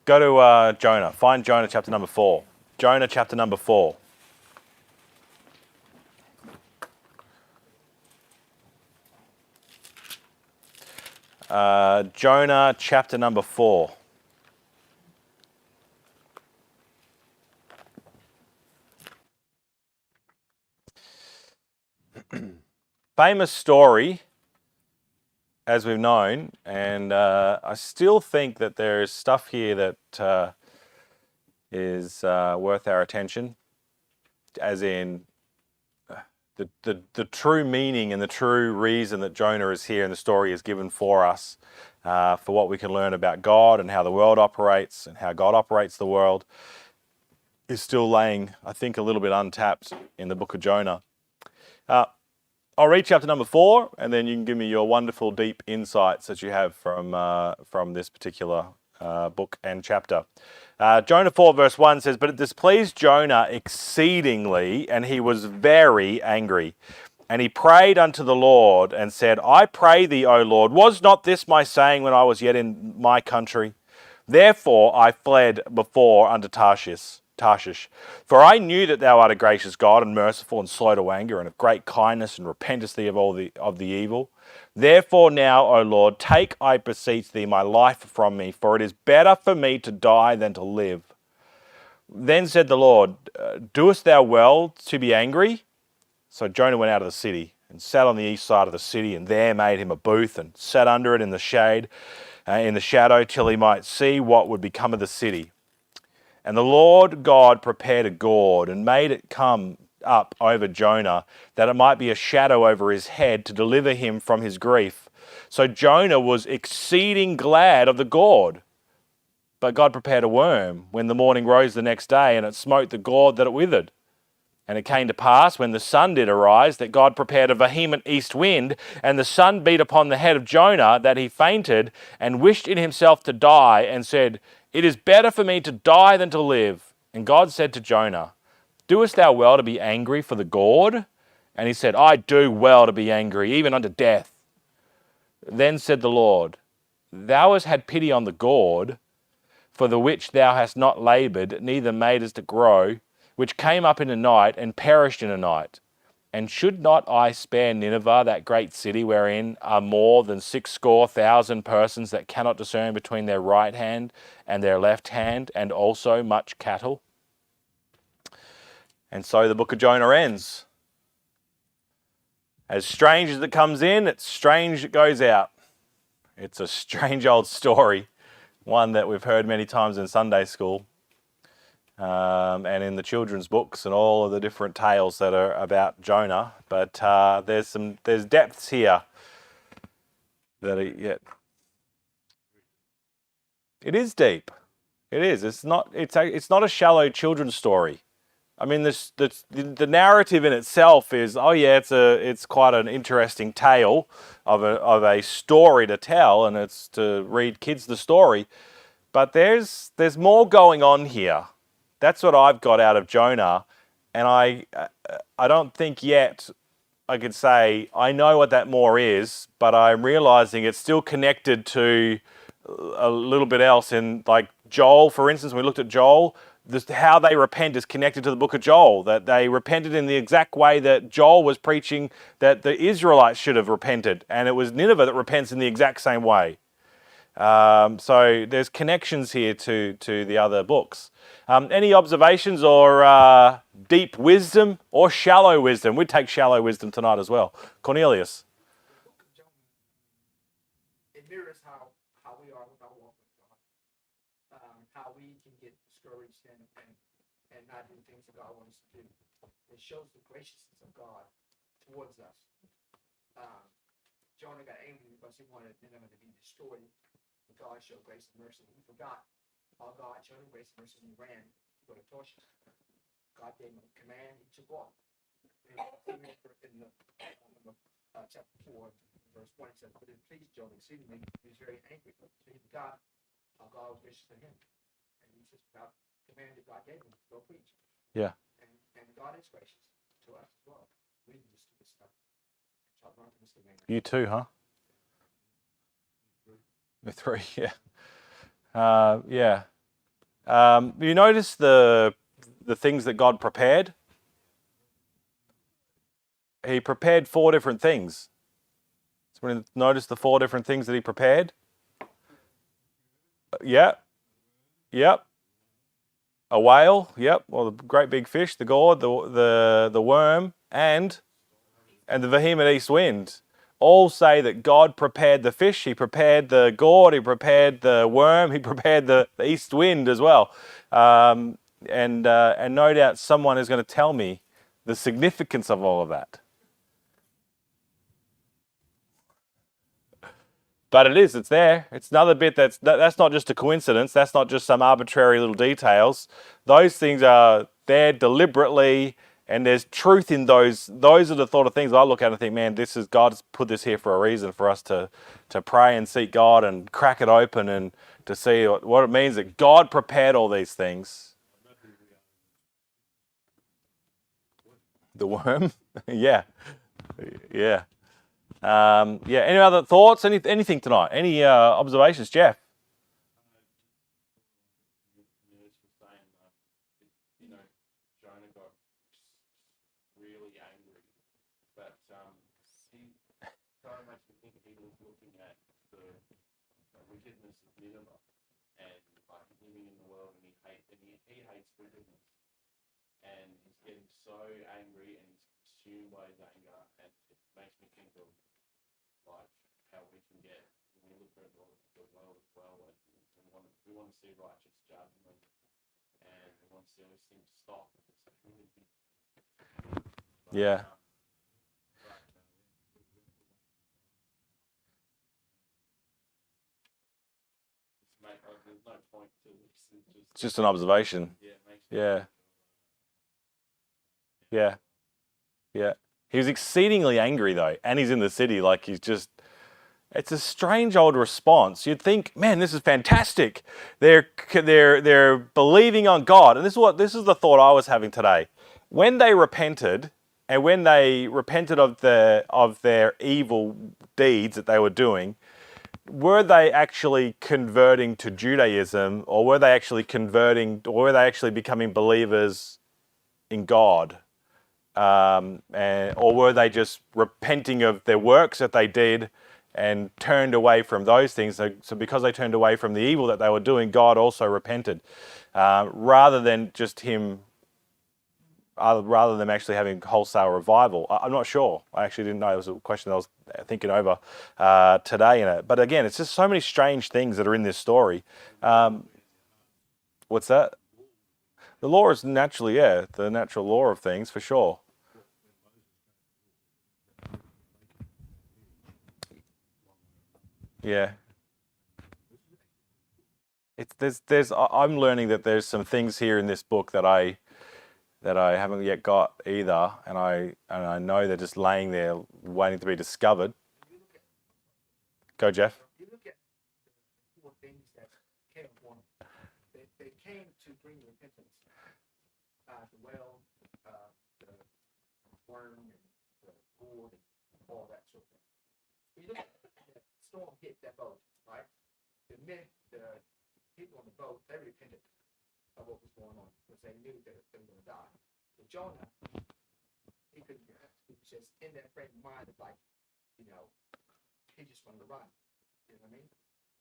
Go to Jonah. Find Jonah chapter number 4. Jonah chapter number 4. Jonah chapter number 4. Famous story, as we've known, and I still think that there is stuff here that is worth our attention, as in the true meaning and the true reason that Jonah is here and the story is given for us, for what we can learn about God and how the world operates and how God operates the world, is still laying, I think, a little bit untapped in the book of Jonah. I'll read chapter number 4, and then you can give me your wonderful deep insights that you have from this particular book and chapter. Jonah 4 verse 1 says, "But it displeased Jonah exceedingly, and he was very angry. And he prayed unto the Lord and said, I pray thee, O Lord, was not this my saying when I was yet in my country? Therefore I fled before unto Tarshish. For I knew that thou art a gracious God, and merciful, and slow to anger, and of great kindness, and repentest thee of all the evil. Therefore now, O Lord, take, I beseech thee, my life from me, for it is better for me to die than to live. Then said the Lord, doest thou well to be angry? So Jonah went out of the city, and sat on the east side of the city, and there made him a booth, and sat under it in the shade, in the shadow, till he might see what would become of the city. And the Lord God prepared a gourd, and made it come up over Jonah, that it might be a shadow over his head, to deliver him from his grief. So Jonah was exceeding glad of the gourd. But God prepared a worm when the morning rose the next day, and it smote the gourd that it withered. And it came to pass, when the sun did arise, that God prepared a vehement east wind, and the sun beat upon the head of Jonah, that he fainted, and wished in himself to die, and said, It is better for me to die than to live. And God said to Jonah, Doest thou well to be angry for the gourd? And he said, I do well to be angry, even unto death. Then said the Lord, Thou hast had pity on the gourd, for the which thou hast not laboured, neither madest it grow, which came up in a night, and perished in a night. And should not I spare Nineveh, that great city, wherein are more than 60,000 persons that cannot discern between their right hand and their left hand, and also much cattle? And so the book of Jonah ends. As strange as it comes in, it's strange it goes out. It's a strange old story, one that we've heard many times in Sunday school. And in the children's books and all of the different tales that are about Jonah, but there's depths here that are, it is deep. It is. It's not a shallow children's story. I mean, the narrative in itself is, it's quite an interesting tale of a story to tell, and it's to read kids the story. But there's more going on here. That's what I've got out of Jonah, and I don't think yet I could say I know what that more is, but I'm realizing it's still connected to a little bit else. In like Joel, for instance, when we looked at Joel, how they repent is connected to the book of Joel, that they repented in the exact way that Joel was preaching that the Israelites should have repented, and it was Nineveh that repents in the exact same way. So there's connections here to the other books. Any observations or deep wisdom or shallow wisdom? We'd take shallow wisdom tonight as well. Cornelius. It mirrors how we are with our walk with God. How we can get discouraged and not do things that God wants us to do. It shows the graciousness of God towards us. Jonah got angry because he wanted Nineveh to be destroyed. God showed grace and mercy. He forgot how God showed him grace and mercy when he ran to go to Tarshish. God gave him a command, he took off. In chapter 4, verse 1, it says, But it pleased Jonah exceedingly. He was very angry. So he forgot how God was gracious to him. And he just forgot the command that God gave him to go preach. Yeah. And God is gracious to us as well. We need to do this stuff. You too, huh? 3, yeah. Yeah. You notice the things that God prepared? He prepared 4 different things. So notice the 4 different things that he prepared? Yep. Yep. A whale, yep. Well, the great big fish, the gourd, the worm, and the vehement east wind. All say that God prepared the fish, he prepared the gourd, he prepared the worm, he prepared the east wind as well. And no doubt someone is going to tell me the significance of all of that. But it's there. It's another bit that's not just a coincidence. That's not just some arbitrary little details. Those things are there deliberately, and there's truth in those. Those are the sort of things I look at and think, man, this is God's put this here for a reason, for us to pray and seek God and crack it open and to see what it means that God prepared all these things. The worm, yeah. Any other thoughts? Anything tonight? Any observations, Jeff? Jonah got really angry, but he so much I think he was looking at the wickedness of Nineveh and like living in the world, and he hates wickedness, and he's getting so angry and he's consumed by his anger, and it makes me think of like how we can get when we look at the world as well, and we want to see righteous judgment, and we want to see all these things stop. It's like really big. Yeah. There's no point to this. It's just an observation. Yeah. He was exceedingly angry though, and he's in the city. Like it's a strange old response. You'd think, man, this is fantastic. They're believing on God, and this is the thought I was having today. When they repented, and when they repented of their evil deeds that they were doing, were they actually converting to Judaism, or were they actually becoming believers in God? Or were they just repenting of their works that they did and turned away from those things? So because they turned away from the evil that they were doing, God also repented, rather than them actually having wholesale revival. I'm not sure. I actually didn't know. It was a question I was thinking over today. But again, it's just so many strange things that are in this story. What's that? The law is naturally, the natural law of things, for sure. Yeah. I'm learning that there's some things here in this book that I haven't yet got either, and I know they're just laying there waiting to be discovered. Go, Jeff. You look at the 4 things that came upon. They came to bring repentance. The well, the worm, and the gourd, and all that sort of thing. You look at the storm hit that boat, right? The people on the boat, they repented of what was going on because they knew that they were going to die. But Jonah, he was just in that frame of mind of like, he just wanted to run. You know what I mean?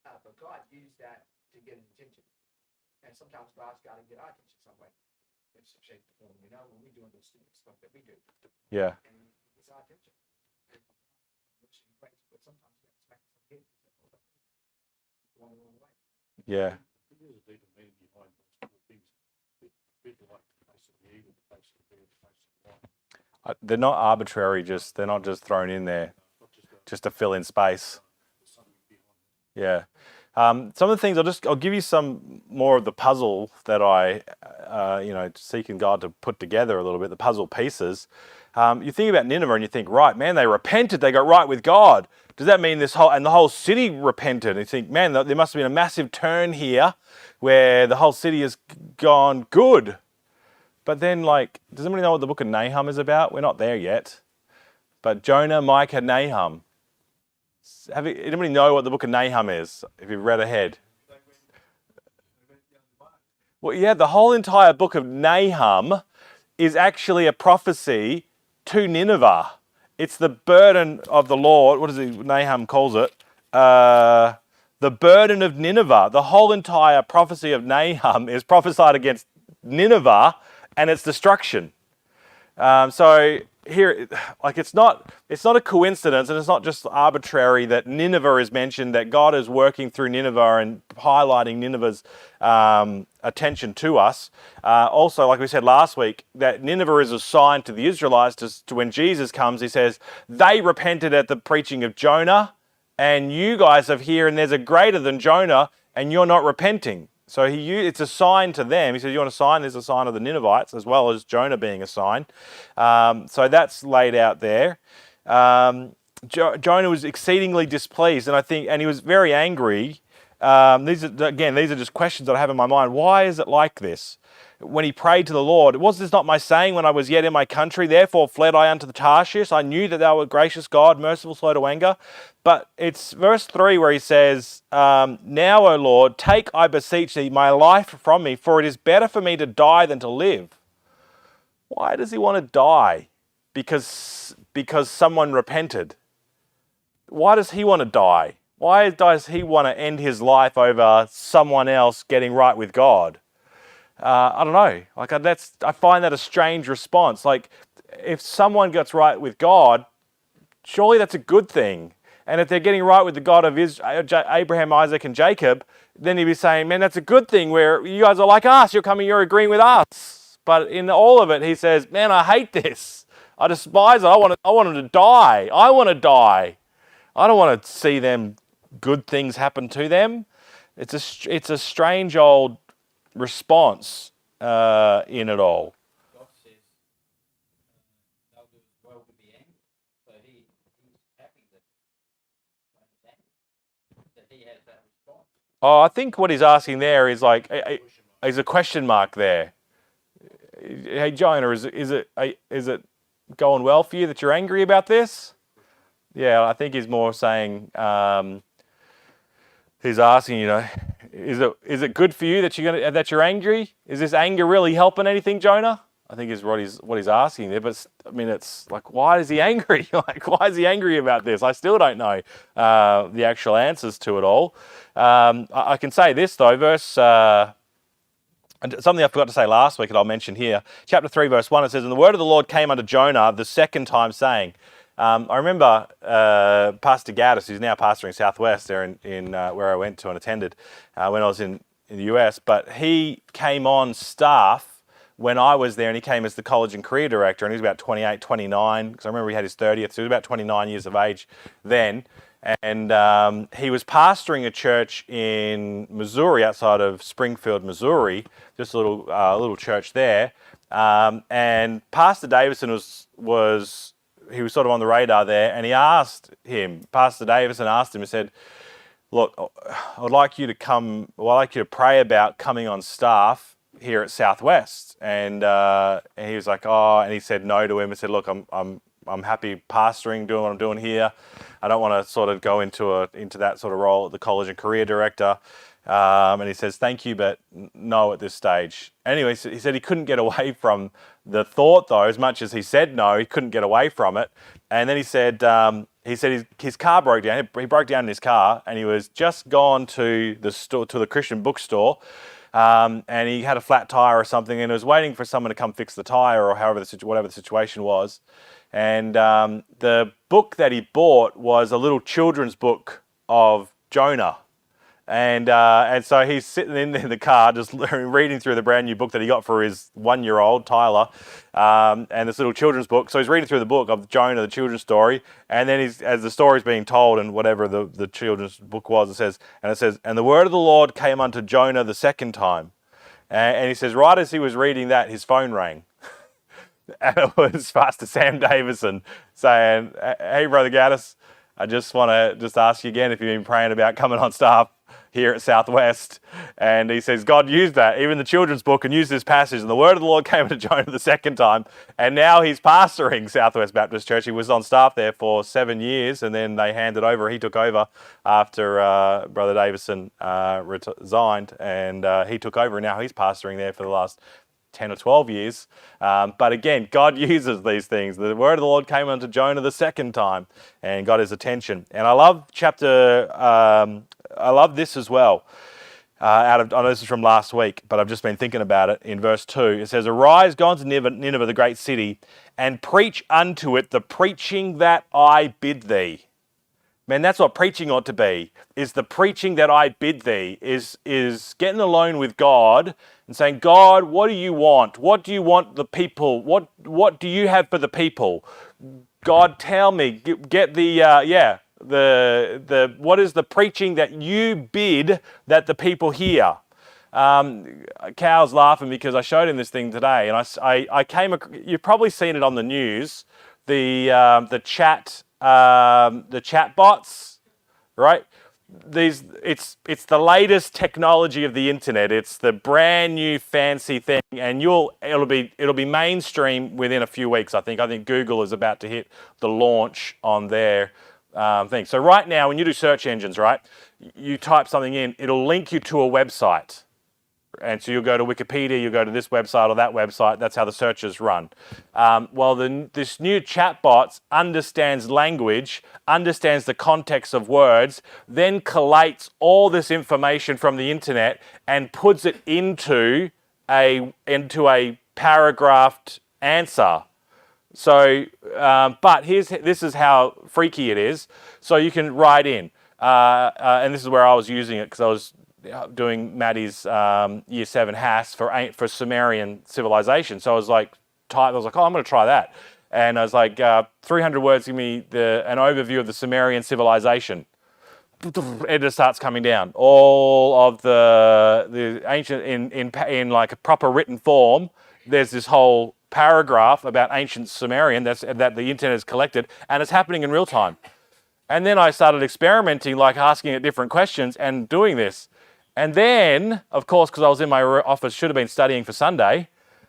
But God used that to get his attention. And sometimes God's got to get our attention some way, in some shape or form, when we're doing this stuff that we do. Yeah. And it's our attention. But sometimes we have to smack us in the head and say, going the wrong way. Yeah. There's a deeper meaning behind those 4 things. Bit like the face of the eagle, the face of the bear, the face of the lion. They're not arbitrary. They're not just thrown in there just to fill in space. Yeah. Some of the things I'll give you some more of the puzzle that I, seeking God to put together a little bit, the puzzle pieces. You think about Nineveh and you think, right, man, they repented, they got right with God. Does that mean the whole city repented? And you think, man, there must have been a massive turn here where the whole city has gone good. But then, does anybody know what the book of Nahum is about? We're not there yet. But Jonah, Micah, Nahum. Anybody know what the book of Nahum is, if you've read ahead? Well, yeah, the whole entire book of Nahum is actually a prophecy to Nineveh. It's the burden of the Lord. What is it? Nahum calls it the burden of Nineveh. The whole entire prophecy of Nahum is prophesied against Nineveh and its destruction. So here, like it's not a coincidence, and it's not just arbitrary that Nineveh is mentioned. That God is working through Nineveh and highlighting Nineveh's attention to us. Also, like we said last week, that Nineveh is a sign to the Israelites to when Jesus comes. He says they repented at the preaching of Jonah, and you guys have here, and there's a greater than Jonah, and you're not repenting. So it's a sign to them. He says, you want a sign? There's a sign of the Ninevites, as well as Jonah being a sign. So that's laid out there. Jonah was exceedingly displeased, and he was very angry. These are just questions that I have in my mind. Why is it like this? When he prayed to the Lord, was this not my saying when I was yet in my country? Therefore fled I unto the Tarshish. I knew that thou wert gracious God, merciful, slow to anger. But it's verse 3 where he says, now, O Lord, take, I beseech thee, my life from me, for it is better for me to die than to live. Why does he want to die? Because someone repented. Why does he want to die? Why does he want to end his life over someone else getting right with God? I don't know. Like I find that a strange response. Like if someone gets right with God, surely that's a good thing. And if they're getting right with the God of Abraham, Isaac, and Jacob, then he'd be saying, man, that's a good thing where you guys are like us. You're agreeing with us. But in all of it, he says, man, I hate this. I despise it. I want them to die. I want to die. I don't want to see them good things happen to them. It's a strange old response in it all. God says, thou doest well to be angry. So he's happy that he has that response. Oh, I think what he's asking there is like is a question mark there. Hey Jonah, is it going well for you that you're angry about this? Yeah, I think he's more saying he's asking, is it good for you that you're angry? Is this anger really helping anything, Jonah? I think is what he's asking there. But I mean, it's like, why is he angry? Like, why is he angry about this? I still don't know the actual answers to it all. I can say this though, something I forgot to say last week that I'll mention here. Chapter 3, verse 1, it says, and the word of the Lord came unto Jonah the second time, saying, I remember Pastor Gaddis, who's now pastoring Southwest there in where I went to and attended when I was in the US, but he came on staff when I was there, and he came as the college and career director, and he was about 28, 29, because I remember he had his 30th, so he was about 29 years of age then. And he was pastoring a church in Missouri, outside of Springfield, Missouri, just a little church there. And Pastor Davison was sort of on the radar there, and Pastor Davison asked him, he said, look, I'd like you to pray about coming on staff here at Southwest. And he was like, oh, and he said no to him and said, look, I'm happy pastoring, doing what I'm doing here. I don't want to sort of go into that sort of role at the college and career director. And he says, thank you, but no at this stage. Anyway, he said he couldn't get away from the thought, though, as much as he said no, he couldn't get away from it. And then he said his car broke down. He broke down in his car, and he was just gone to the Christian bookstore, and he had a flat tire or something, and he was waiting for someone to come fix the tire or whatever the situation was. And the book that he bought was a little children's book of Jonah. And so he's sitting in the car just reading through the brand new book that he got for his 1-year-old, Tyler, and this little children's book. So he's reading through the book of Jonah, the children's story, and then as the story's being told and whatever the children's book was, it says, and the word of the Lord came unto Jonah the second time. And he says, right as he was reading that, his phone rang. And it was Pastor Sam Davison saying, hey, Brother Gaddis, I just want to just ask you again if you've been praying about coming on staff here at Southwest. And he says, God used that, even the children's book, and used this passage. And the word of the Lord came to Jonah the second time. And now he's pastoring Southwest Baptist Church. He was on staff there for 7 years, and then they handed over. He took over after Brother Davison resigned, and he took over. And now he's pastoring there for the last 10 or 12 years. But again, God uses these things. The word of the Lord came unto Jonah the second time and got his attention. And I love I love this as well. I know this is from last week, but I've just been thinking about it in verse 2. It says, Arise, go unto Nineveh, the great city, and preach unto it the preaching that I bid thee. Man, that's what preaching ought to be, is the preaching that I bid thee, is getting alone with God and saying, God, what do you want? What do you want the people? What do you have for the people? God, tell me, get what is the preaching that you bid that the people hear? Cal's laughing because I showed him this thing today, and I came. You've probably seen it on the news. The chat bots, right? It's the latest technology of the internet. It's the brand new fancy thing, and it'll be mainstream within a few weeks. I think Google is about to hit the launch on their thing. So right now, when you do search engines, right, you type something in, it'll link you to a website. And so you'll go to Wikipedia, you'll go to this website or that website. That's how the searches run. This new chatbot understands language, understands the context of words, then collates all this information from the internet and puts it into a paragraphed answer. So, but this is how freaky it is. So you can write in, and this is where I was using it because I was doing Maddie's year 7 HAS for Sumerian civilization. So I was like, oh, I'm going to try that. And I was like, 300 words, give me an overview of the Sumerian civilization. It just starts coming down. All of the ancient, in like a proper written form, there's this whole paragraph about ancient Sumerian that the internet has collected, and it's happening in real time. And then I started experimenting, like asking it different questions and doing this. And then, of course, because I was in my office, should have been studying for Sunday,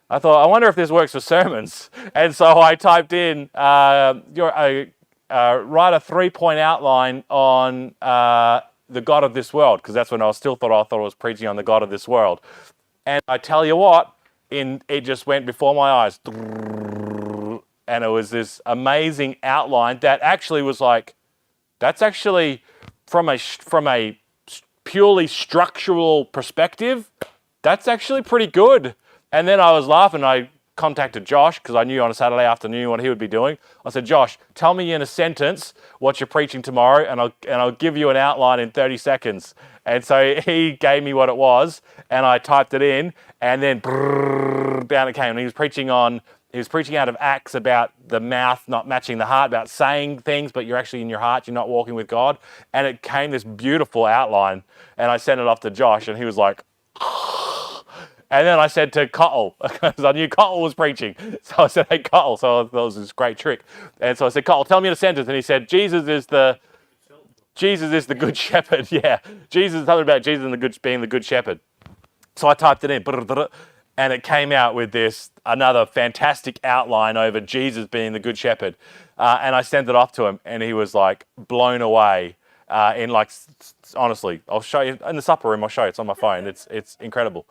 I thought, I wonder if this works for sermons. And so I typed in, write a 3-point outline on the God of this world, because that's when I thought I was preaching on the God of this world. And I tell you what, it just went before my eyes. And it was this amazing outline that actually was like, that's actually from a purely structural perspective, that's actually pretty good. And then I was laughing. I contacted Josh because I knew on a Saturday afternoon what he would be doing. I said, Josh, tell me in a sentence what you're preaching tomorrow, and I'll give you an outline in 30 seconds. And so he gave me what it was, and I typed it in, and then down it came. And he was preaching out of Acts about the mouth not matching the heart, about saying things, but you're actually in your heart, you're not walking with God. And it came this beautiful outline, and I sent it off to Josh, and he was like, and then I said to Cottle, because I knew Cottle was preaching. So I said, hey, Cottle. So that was this great trick. And so I said, Cottle, tell me in a sentence. And he said, Jesus is the good shepherd. Yeah. Something about Jesus and being the good shepherd. So I typed it in, and it came out with another fantastic outline over Jesus being the good shepherd. And I sent it off to him, and he was like blown away. Honestly, I'll show you in the supper room. I'll show you. It's on my phone. It's incredible.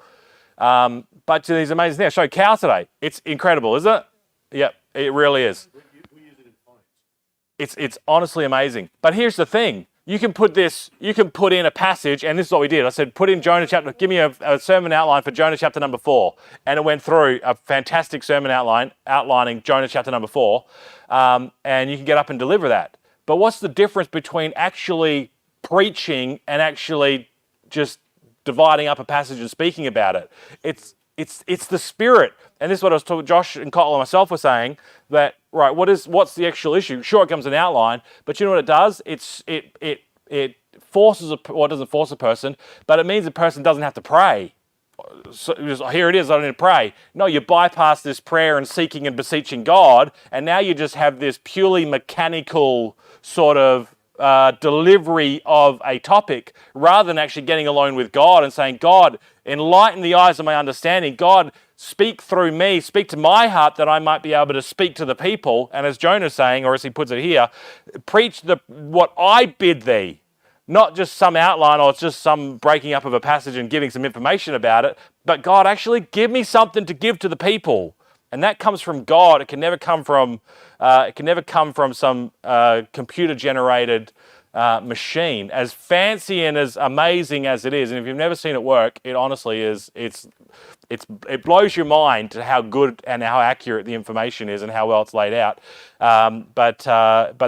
But to these amazing things, I showed Cal today. It's incredible, isn't it? Yep, it really is. We use it in phonics. It's honestly amazing. But here's the thing. You can put in a passage, and this is what we did. I said, put in Jonah chapter, give me a sermon outline for Jonah chapter number 4. And it went through a fantastic sermon outlining Jonah chapter number 4. And you can get up and deliver that. But what's the difference between actually preaching and actually just dividing up a passage and speaking about it? It's the spirit. And this is what I was talking, Josh and Cottle and myself were saying, that, right, what's the actual issue? Sure, it comes an outline, but you know what it does? It forces it doesn't force a person, but it means the person doesn't have to pray. So here it is, I don't need to pray. No, you bypass this prayer and seeking and beseeching God, and now you just have this purely mechanical sort of delivery of a topic rather than actually getting alone with God and saying, God, enlighten the eyes of my understanding. God, speak through me, speak to my heart that I might be able to speak to the people. And as Jonah's saying, or as he puts it here, preach what I bid thee. Not just some outline or it's just some breaking up of a passage and giving some information about it, but God, actually give me something to give to the people. And that comes from God. It can never come from some computer-generated machine. As fancy and as amazing as it is, and if you've never seen it work, it honestly is. It blows your mind to how good and how accurate the information is and how well it's laid out. But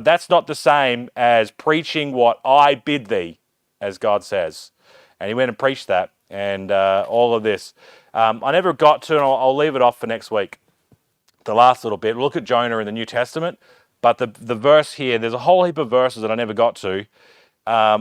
that's not the same as preaching what I bid thee, as God says. And he went and preached that, and all of this. I never got to, and I'll leave it off for next week. The last little bit. Look at Jonah in the New Testament, but the verse here, there's a whole heap of verses that I never got to,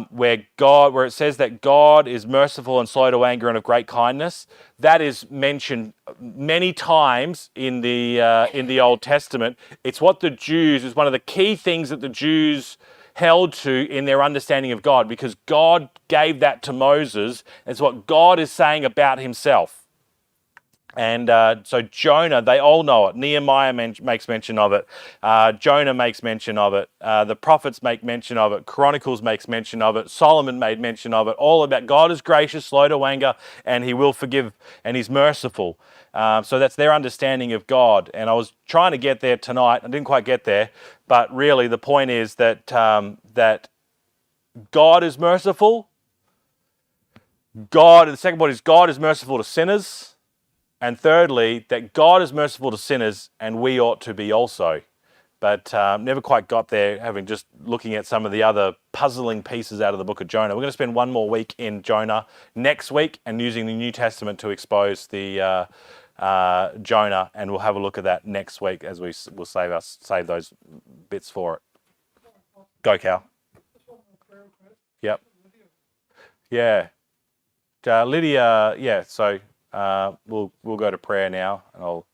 where it says that God is merciful and slow to anger and of great kindness. That is mentioned many times in the Old Testament. It's what the Jews, is one of the key things that the Jews held to in their understanding of God, because God gave that to Moses. It's what God is saying about himself. And so Jonah, they all know it. Nehemiah makes mention of it. Jonah makes mention of it. The prophets make mention of it. Chronicles makes mention of it. Solomon made mention of it. All about God is gracious, slow to anger, and he will forgive, and he's merciful. So that's their understanding of God. And I was trying to get there tonight. I didn't quite get there. But really the point is that, that God is merciful. The second point is God is merciful to sinners. And thirdly, that God is merciful to sinners, and we ought to be also. But never quite got there, having just looking at some of the other puzzling pieces out of the book of Jonah. We're going to spend one more week in Jonah next week and using the New Testament to expose the Jonah, and we'll have a look at that next week as we'll save those bits for it. Go, Cal. Yep. Yeah. Lydia, yeah, so we'll go to prayer now, and I'll